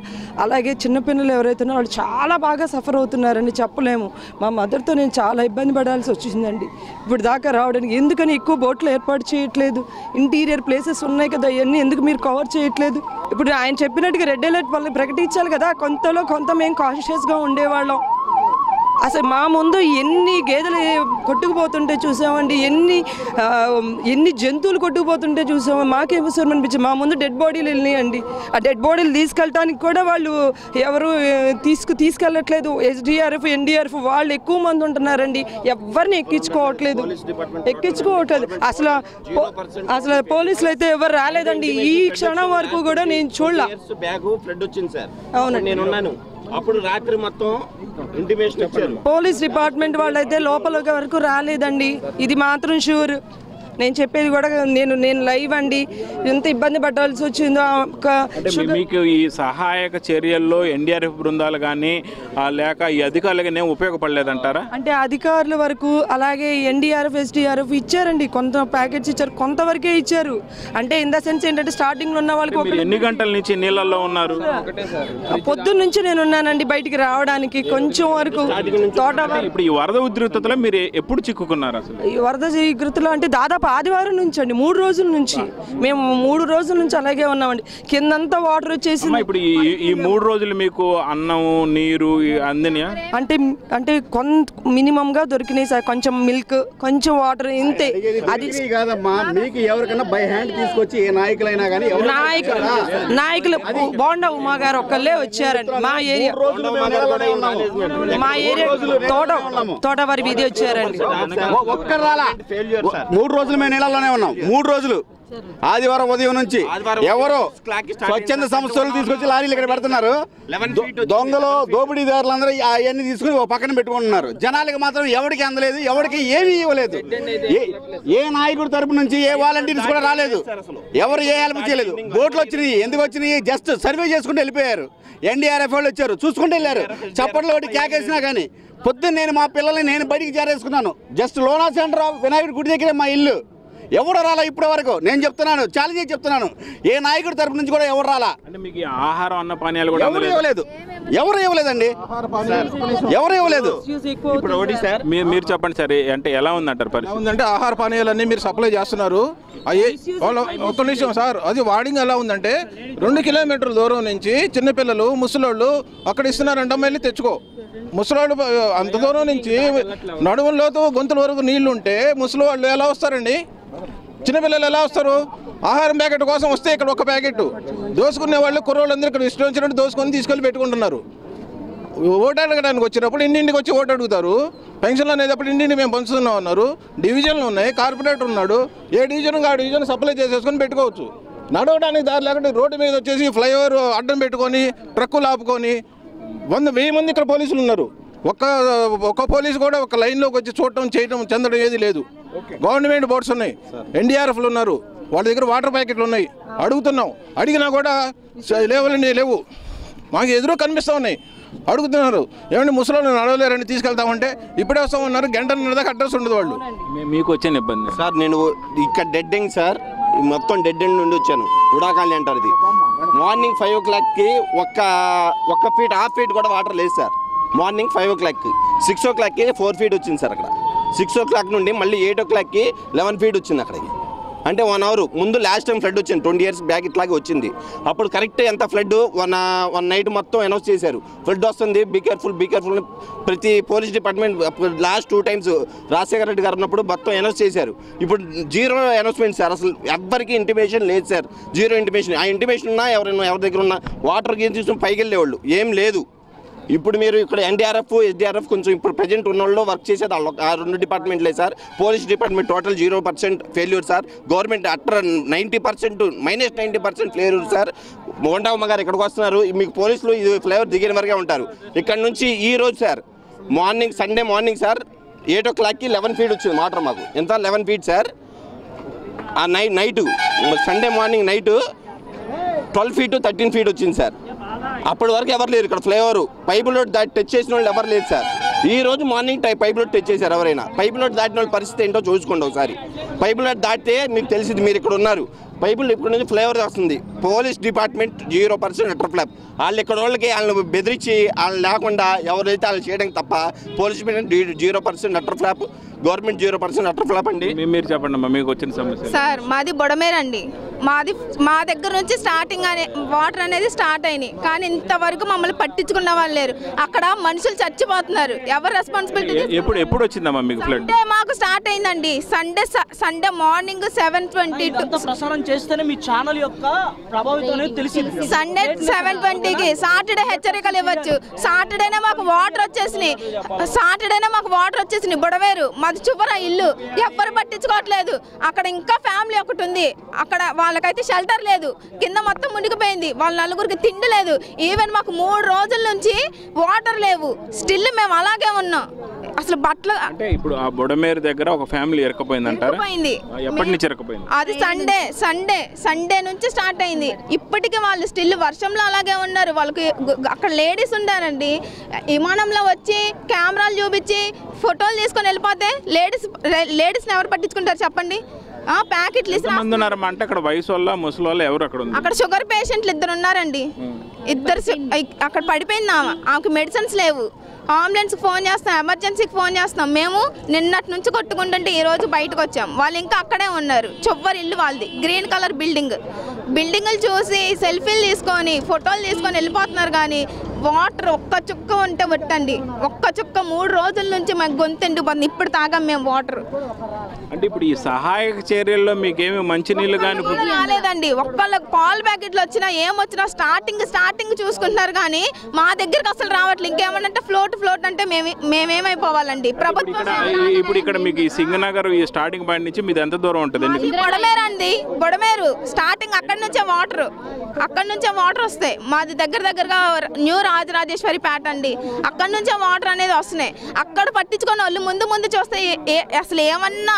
అలాగే చిన్నపిల్లలు ఎవరైతే ఉన్నారో వాళ్ళు చాలా బాగా సఫర్ అవుతున్నారండి, చెప్పలేము. మా మదర్తో నేను చాలా ఇబ్బంది పడాల్సి వచ్చిందండి ఇప్పుడు దాకా రావడానికి. ఎందుకని ఎక్కువ బోట్లు ఏర్పాటు చేయట్లేదు? ఇంటీరియర్ ప్లేసెస్ ఉన్నాయి కదా, ఇవన్నీ ఎందుకు మీరు కవర్ చేయట్లేదు? ఇప్పుడు ఆయన చెప్పినట్టుగా రెడ్ అలర్ట్ వాళ్ళని ప్రకటించాలి కదా, కొంతలో కొంత మేము కాన్షియస్గా ఉండేవాళ్ళం. అసలు మా ముందు ఎన్ని గేదెలు కొట్టుకుపోతుంటే చూసామండి, ఎన్ని జంతువులు కొట్టుకుపోతుంటే చూసాము. మాకే అవసరం అనిపించింది. మా ముందు డెడ్ బాడీలు వెళ్ళినాయండి. ఆ డెడ్ బాడీలు తీసుకెళ్ళటానికి కూడా వాళ్ళు ఎవరు తీసుకెళ్ళట్లేదు. SDRF NDRF వాళ్ళు ఎక్కువ మంది ఉంటున్నారండి, ఎవరిని ఎక్కించుకోవట్లేదు. అసలు పోలీసులు అయితే ఎవరు రాలేదండి. ఈ క్షణం వరకు కూడా నేను చూడలే. అవునండి, అప్పుడు రాత్రి మొత్తం ఇంటిమేషన్ ఇచ్చారు. పోలీస్ డిపార్ట్మెంట్ వాళ్ళైతే లోపల వరకు రాలేదండి, ఇది మాత్రం షూర్. నేను చెప్పేది కూడా నేను లైవ్ అండి. ఎంత ఇబ్బంది పడాల్సి వచ్చిందో. మీకు ఈ సహాయక చర్యల్లో NDRF బృందాలు కానీ లేక ఈ అధికారులకి నేను ఉపయోగపడలేదంటారా? అంటే అధికారుల వరకు అలాగే NDRF SDRF ఇచ్చారండి, కొంత ప్యాకెట్స్ ఇచ్చారు, కొంతవరకే ఇచ్చారు. అంటే ఇన్ ద సెన్స్ ఏంటంటే స్టార్టింగ్లో ఉన్న వాళ్ళకి ఎన్ని గంటల నుంచి నీళ్ళల్లో ఉన్నారు? పొద్దున్న నుంచి నేను ఉన్నానండి, బయటికి రావడానికి కొంచెం వరకు తోట. ఇప్పుడు ఈ వరద ఉధృతలో మీరు ఎప్పుడు చిక్కుకున్నారు? అసలు ఈ వరద ఉధృతిలో అంటే దాదాపు ఆదివారం నుంచి అండి, 3 రోజుల నుంచి మేము 3 రోజుల నుంచి అలాగే ఉన్నామండి. కిందంతా వాటర్ వచ్చేసి. ఇప్పుడు ఈ 3 రోజులు మీకు అన్నం నీరు అందినాయా? అంటే కొంత మినిమం గా దొరికినాయి సార్. కొంచెం మిల్క్, కొంచెం వాటర్, ఇంతే. అది కాదమ్మా, మీకు ఎవరికైనా బై హ్యాండ్ తీసుకొచ్చి ఏ నాయకులైనా కానీ నాయకులు బోండా ఉమా గారు ఒక్కళ్ళే వచ్చారండి. మా ఏరియా తోటవారి వీధి వచ్చారండి. ఒక్కరు రాలా. 3 రోజులు మేము నీళ్ళలోనే ఉన్నాం. 3 రోజులు ఆదివారం ఉదయం నుంచి ఎవరో స్వచ్ఛంద సంస్థలు తీసుకొచ్చి లారీలు ఇక్కడ పెడుతున్నారు. దొంగలు దోపిడీదారులు అందరూ అవన్నీ తీసుకుని ఓ పక్కన పెట్టుకుంటున్నారు. జనాలకి మాత్రం ఎవరికి అందలేదు, ఎవరికి ఏమీ ఇవ్వలేదు. ఏ నాయకుడి తరపు నుంచి ఏ వాలంటీర్స్ కూడా రాలేదు, ఎవరు ఏ హెల్ప్ చేయలేదు. బోట్లు వచ్చినాయి, ఎందుకు వచ్చినాయి? జస్ట్ సర్వే చేసుకుంటూ వెళ్ళిపోయారు. NDRF వాళ్ళు వచ్చారు, చూసుకుంటూ వెళ్ళారు. చప్పట్లు ఒకటి కేకేసినా కానీ పొద్దున్న నేను మా పిల్లల్ని నేను బయటికి చేరేసుకున్నాను. జస్ట్ లోనా సెంటర్ వినాయకుడి గుడి దగ్గరే మా ఇల్లు. ఎవరు రాలా ఇప్పటి వరకు? నేను చెప్తున్నాను, ఛాలెంజ్ చేసి చెప్తున్నాను, ఏ నాయకుడి తరపు నుంచి కూడా ఎవరు రాలా. అంటే మీకు ఆహారం అన్న పానీయాలు కూడా ఎవరు ఇవ్వలేదండి, ఎవరు ఇవ్వలేదు. ఇప్పుడు ఒకటి సార్ మీరు చెప్పండి సార్, అంటే ఎలా ఉందంటారు పరిస్థితి? ఉందంటే ఆహార పానీయాలన్నీ మీరు సప్లై చేస్తున్నారు. ఒక్క నిమిషం సార్, అది వాడింగ్ ఎలా ఉందంటే 2 కిలోమీటర్ల దూరం నుంచి చిన్నపిల్లలు ముసలోళ్ళు అక్కడ ఇస్తున్నారంట, వెళ్ళి తెచ్చుకో. ముసలోళ్ళు అంత దూరం నుంచి నడుములోతో గొంతుల వరకు నీళ్లు ఉంటే ముసలి వాళ్ళు ఎలా వస్తారండి? చిన్నపిల్లలు ఎలా వస్తారు? ఆహారం ప్యాకెట్ కోసం వస్తే ఇక్కడ ఒక ప్యాకెట్ దోసుకునే వాళ్ళు కుర్రోళ్ళందరూ ఇక్కడ ఇష్టం వచ్చినట్టు దోసుకొని తీసుకెళ్ళి పెట్టుకుంటున్నారు. ఓటు అడగడానికి వచ్చినప్పుడు ఇంటింటికి వచ్చి ఓటు అడుగుతారు. పెన్షన్లు అనేటప్పుడు ఇంటింటి మేము పంచుతున్నాం అన్నారు. డివిజన్లు ఉన్నాయి, కార్పొరేటర్ ఉన్నాడు, ఏ డివిజన్ ఆ డివిజన్ సప్లై చేసేసుకొని పెట్టుకోవచ్చు. నడవడానికి దారి లేకుండా రోడ్డు మీద వచ్చేసి ఫ్లైఓవర్ అడ్డం పెట్టుకొని ట్రక్కులు ఆపుకొని 100-1000 మంది ఇక్కడ పోలీసులు ఉన్నారు. ఒక్క పోలీసు కూడా ఒక లైన్లోకి వచ్చి చూడటం చేయడం చెందడం ఏది లేదు. గవర్నమెంట్ బోర్డ్స్ ఉన్నాయి, NDRFలు ఉన్నారు, వాళ్ళ దగ్గర వాటర్ ప్యాకెట్లు ఉన్నాయి. అడుగుతున్నాం, అడిగినా కూడా లేవులండి లేవు, మాకు ఎదురు కనిపిస్తూ ఉన్నాయి. అడుగుతున్నారు, ఏమంటే ముసలి నడవలేరని తీసుకెళ్తామంటే ఇప్పుడే వస్తామన్నారు. గంటన్నర దాకా అడ్రస్ ఉండదు వాళ్ళు. మీకు వచ్చిన ఇబ్బంది సార్, నేను ఇక్కడ డెడ్ ఎండ్ సార్, మొత్తం డెడ్ ఎండ్ నుండి వచ్చాను. ఉడాకాలి అంటారు ఇది. మార్నింగ్ 5 o'clockకి ఒక్క ఫీట్ హాఫ్ ఫీట్ కూడా వాటర్ లేదు సార్. మార్నింగ్ 5 o'clockకి 6 o'clockకి 4 feet వచ్చింది సార్ అక్కడ. 6 o'clock నుండి మళ్ళీ 8 o'clockకి 11 feet వచ్చింది అక్కడికి. అంటే 1 hour ముందు లాస్ట్ టైం ఫ్లడ్ వచ్చింది 20 years బ్యాక్ ఇట్లాగే వచ్చింది. అప్పుడు కరెక్ట్ ఎంత ఫ్లడ్ వన్ నైట్ మొత్తం అనౌన్స్ చేశారు, ఫ్లడ్ వస్తుంది, బీ కేర్ఫుల్ ప్రతి police department. Last 2 times Rajasekhara Reddy గారు ఉన్నప్పుడు మొత్తం అనౌన్స్ చేశారు. ఇప్పుడు 0 అనౌన్స్మెంట్ సార్, అసలు ఎవ్వరికి ఇంటిమేషన్ లేదు సార్, 0 ఇంటిమేషన్. ఆ ఇంటిమేషన్ ఉన్నా ఎవరి దగ్గర ఉన్న వాటర్ గేమ్ తీసుకుని పైకి వెళ్ళేవాళ్ళు, ఏం లేదు. ఇప్పుడు మీరు ఇక్కడ NDRF SDRF కొంచెం ఇప్పుడు ప్రజెంట్ ఉన్న వాళ్ళు వర్క్ చేసేది ఆ 2 డిపార్ట్మెంట్లే sir. Police department total 0% failure sir. Government utter 90% -90% failure sir. Mondavamma గారు ఇక్కడికి వస్తున్నారు, మీకు పోలీసులు ఇది ఫ్లేవర్ దిగిన వరకే ఉంటారు. ఇక్కడ నుంచి ఈ రోజు sir Sunday morning sir 8 o'clockకి 11 feet వచ్చింది వాటర్ మాకు. ఎంత 11 feet సార్. ఆ night Sunday morning night 12 feet 13 feet వచ్చింది సార్. అప్పటి వరకు ఎవరు లేరు ఇక్కడ. ఫ్లైఓవర్ పైపులో టచ్ చేసిన వాళ్ళు ఎవరు లేదు సార్. ఈ రోజు మార్నింగ్ పైప్ లోడ్ తెచ్చేసారు. ఎవరైనా పైప్ లోడ్ దాటిన వాళ్ళ పరిస్థితి ఏంటో చూసుకోండి ఒకసారి. పైప్ లోడ్ దాటితే మీకు తెలిసింది, మీరు ఇక్కడ ఉన్నారు, పైపులు ఇక్కడ నుంచి ఫ్లేవర్ వస్తుంది. Police department 0% utter flop. వాళ్ళు ఇక్కడ వాళ్ళకి వాళ్ళని బెదిరించి వాళ్ళు లేకుండా ఎవరైతే వాళ్ళు చేయడానికి తప్ప police 0% utter flop, government 0% utter flop అండి. మీరు చెప్పండి అమ్మా, మీకు వచ్చిన సమస్య. సార్ మాది బొడమేరండి. మా దగ్గర నుంచి స్టార్టింగ్ వాటర్ అనేది స్టార్ట్ అయినాయి, కానీ ఇంతవరకు మమ్మల్ని పట్టించుకున్న వాళ్ళు లేరు. అక్కడ మనుషులు చచ్చిపోతున్నారు. ఎవరు రెస్పాన్సిబిలిటీ? ఎప్పుడు వచ్చిందమ్మా మీకు ఫ్లడ్? మాకు స్టార్ట్ అయిందండి సండే మార్నింగ్ 7:22 ప్రసారం చేస్తేనే మీ ఛానల్ యొక్క ప్రభావితం అనేది తెలిసింది. సండే 7:20కి సాటర్డే హెచ్చరికలు ఇవ్వచ్చు. సాటర్డేనే మాకు వాటర్ వచ్చేసినాయి. బొడవేరు మాది చువర ఇల్లు, ఎవ్వరు పట్టించుకోవట్లేదు. అక్కడ ఇంకా ఫ్యామిలీ ఒకటి ఉంది, అక్కడ వాళ్ళకైతే షెల్టర్ లేదు, కింద మొత్తం మునిగిపోయింది. వాళ్ళ నలుగురికి తిండి లేదు. ఈవెన్ మాకు 3 రోజుల నుంచి వాటర్ లేవు. స్టిల్ మేము అలాగే ఉన్నాం. అసలు బట్టలు అంటే ఇప్పుడు ఆ బొడమేరు దగ్గర ఒక ఫ్యామిలీ ఇరకపోయిందంటారా? ఎప్పటి నుంచి ఇరకపోయింది? అది సండే నుంచి స్టార్ట్ అయింది. ఇప్పటికీ వాళ్ళు స్టిల్ వర్షంలో అలాగే ఉన్నారు. వాళ్ళకి అక్కడ లేడీస్ ఉన్నారండి. విమానంలో వచ్చి కెమెరాలు చూపించి ఫోటోలు తీసుకొని వెళ్ళిపోతే లేడీస్ని ఎవరు పట్టించుకుంటారు చెప్పండి? ప్యాకెట్లు అంటే అక్కడ వయసు వల్ల ముసలి వాళ్ళు ఎవరు అక్కడ షుగర్ పేషెంట్లు 2 ఉన్నారండి. ఇద్దరు అక్కడ పడిపోయింది. ఆమెకు మెడిసిన్స్ లేవు. అంబులెన్స్కి ఫోన్ చేస్తాం, ఎమర్జెన్సీకి ఫోన్ చేస్తాం. మేము నిన్నటి నుంచి కొట్టుకుంటుంటే ఈరోజు బయటకు వచ్చాం. వాళ్ళు ఇంకా అక్కడే ఉన్నారు. చువ్వరి ఇల్లు వాళ్ళది, గ్రీన్ కలర్ బిల్డింగ్లు చూసి సెల్ఫీలు తీసుకొని ఫోటోలు తీసుకొని వెళ్ళిపోతున్నారు. కానీ వాటర్ ఒక్క చుక్క ఉంటే పెట్టండి, ఒక్క చుక్క 3 రోజుల నుంచి మాకు గొంతెండిపోతుంది. ఇప్పుడు తాగాం మేము వాటర్. అంటే ఇప్పుడు ఈ సహాయక చర్యల్లో మీకేమి మంచినీళ్ళు కానీ రాలేదండి. ఒక్కళ్ళకి పాలు ప్యాకెట్లు వచ్చినా ఏమొచ్చినా స్టార్టింగ్ చూసుకుంటున్నారు, కానీ మా దగ్గరకు అసలు రావట్లేదు. ఇంకేమన్నా ఫ్లోట్ అంటే మేమేమైపోవాలండి? ప్రభుత్వం ఇప్పుడు ఇక్కడ మీకు ఈ సింగనగర్ ఈ స్టార్టింగ్ పాయింట్ నుంచి మీది ఎంత దూరం ఉంటుంది? బొడమేరు స్టార్టింగ్ అక్కడి నుంచే వాటర్ వస్తాయి. మాది దగ్గరగా న్యూ రాజరాజేశ్వరి పేట అండి. అక్కడి నుంచే వాటర్ అనేది వస్తున్నాయి. అక్కడ పట్టించుకొని వాళ్ళు ముందు చూస్తే అసలు ఏమన్నా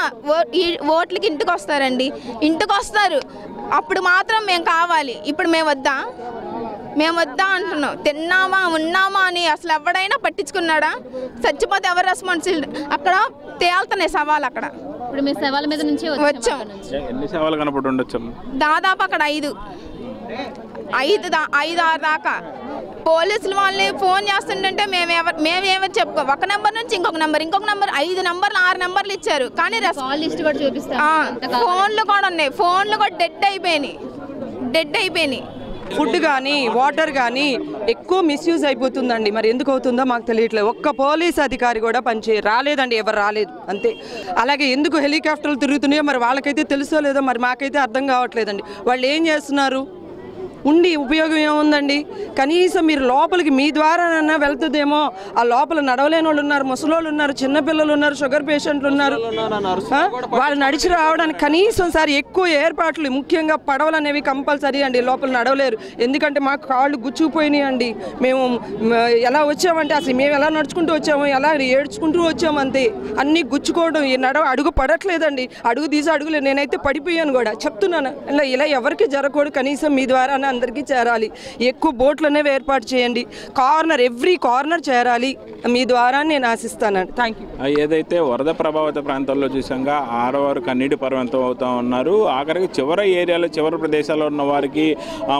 ఓట్లకి ఇంటికి వస్తారండి. ఇంటికి వస్తారు, అప్పుడు మాత్రం మేము కావాలి. ఇప్పుడు మేము వద్దా అంటున్నాం. తిన్నామా ఉన్నామా అని అసలు ఎవడైనా పట్టించుకున్నాడా? చచ్చిపోతే ఎవరు రెస్పాన్సిబిలిటీ? అక్కడ తేలుతున్నాయి సవాలు. అక్కడ ఇప్పుడు మీ సవాల మీద నుంచి వచ్చాం. ఎన్ని సవాలు కనపడి ఉండొచ్చు? దాదాపు అక్కడ 5-6 దాకా. పోలీసులు వాళ్ళని ఫోన్ చేస్తుంటే మేమేమో చెప్పుకో. ఒక నెంబర్ నుంచి ఇంకొక నెంబర్ 5 నెంబర్లు 6 నెంబర్లు ఇచ్చారు, కానీ ఫోన్లు కూడా ఉన్నాయి. ఫోన్లు కూడా డెడ్ అయిపోయినాయి. ఫుడ్ కానీ వాటర్ కానీ ఎక్కువ మిస్యూజ్ అయిపోతుందండి. మరి ఎందుకు అవుతుందో మాకు తెలియట్లేదు. ఒక్క పోలీస్ అధికారి కూడా రాలేదండి, ఎవరు రాలేదు అంతే. అలాగే ఎందుకు హెలికాప్టర్లు తిరుగుతున్నాయో మరి వాళ్ళకైతే తెలుసో లేదో మరి మాకైతే అర్థం కావట్లేదండి. వాళ్ళు ఏం చేస్తున్నారు? ఉండి ఉపయోగం ఏముందండి? కనీసం మీరు లోపలికి మీ ద్వారానన్నా వెళ్తుందేమో. ఆ లోపల నడవలేని వాళ్ళు ఉన్నారు, ముసలోళ్ళు ఉన్నారు, చిన్నపిల్లలు ఉన్నారు, షుగర్ పేషెంట్లు ఉన్నారు. వాళ్ళు నడిచి రావడానికి కనీసం సారి ఎక్కువ ఏర్పాట్లు, ముఖ్యంగా పడవలు అనేవి కంపల్సరీ అండి. లోపల నడవలేరు, ఎందుకంటే మాకు కాళ్ళు గుచ్చుకుపోయినాయి అండి. మేము ఎలా వచ్చామంటే అసలు మేము ఎలా నడుచుకుంటూ వచ్చాము, ఎలా ఏడ్చుకుంటూ వచ్చాము అంతే. అన్నీ గుచ్చుకోవడం, అడుగు పడట్లేదండి. అడుగు తీసి అడుగులేదు. నేనైతే పడిపోయాను కూడా, చెప్తున్నాను. ఇలా ఎవరికి జరగకూడదు. కనీసం మీ ద్వారా అందరికీ చేరాలి. ఎక్కువ బోట్లు అనేవి ఏర్పాటు చేయండి. ఎవ్రీ కార్నర్ చేరాలి మీ ద్వారా నేను ఆశిస్తానండి. Thank you. ఏదైతే వరద ప్రభావిత ప్రాంతాల్లో చూసాగా 6 వారు కన్నీటి పర్వంతం అవుతూ ఉన్నారు. ఆఖరికి చివరి ప్రదేశాల్లో ఉన్న వారికి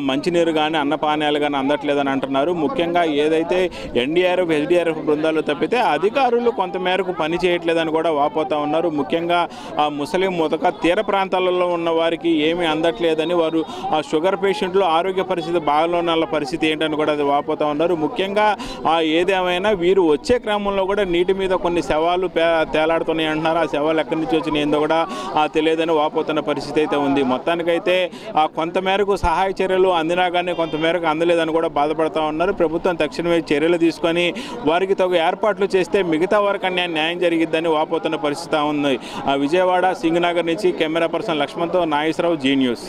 మంచినీరు కానీ అన్నపానీయాలు కానీ అందట్లేదని అంటున్నారు. ముఖ్యంగా ఏదైతే ఎన్డీఆర్ఎఫ్ ఎస్డీఆర్ఎఫ్ బృందాలు తప్పితే అధికారులు కొంతమేరకు పని చేయట్లేదని కూడా వాపోతూ ఉన్నారు. ముఖ్యంగా ముస్లిం ముతక తీర ప్రాంతాలలో ఉన్న వారికి ఏమీ అందట్లేదని, వారు షుగర్ పేషెంట్లు ఆరోగ్య పరిస్థితి బాగాలోనల్ల పరిస్థితి ఏంటని కూడా అది వాపోతూ ఉన్నారు. ముఖ్యంగా ఏదేమైనా వీరు వచ్చే క్రమంలో కూడా నీటి మీద కొన్ని శవాలు తేలాడుతున్నాయి అంటున్నారు. ఆ శవాలు ఎక్కడి నుంచి వచ్చినాయి ఏందో కూడా తెలియదని వాపోతున్న పరిస్థితి అయితే ఉంది. మొత్తానికైతే కొంతమేరకు సహాయ చర్యలు అందినా కానీ కొంతమేరకు అందలేదని కూడా బాధపడుతూ ఉన్నారు. ప్రభుత్వం తక్షణమే చర్యలు తీసుకొని వారికి తగు ఏర్పాట్లు చేస్తే మిగతా వారికి న్యాయం జరిగిద్దని వాపోతున్న పరిస్థితి ఉంది. విజయవాడ సింగనగర్ నుంచి కెమెరా పర్సన్ లక్ష్మణ్తో నాగేశ్వరరావు, జీ న్యూస్.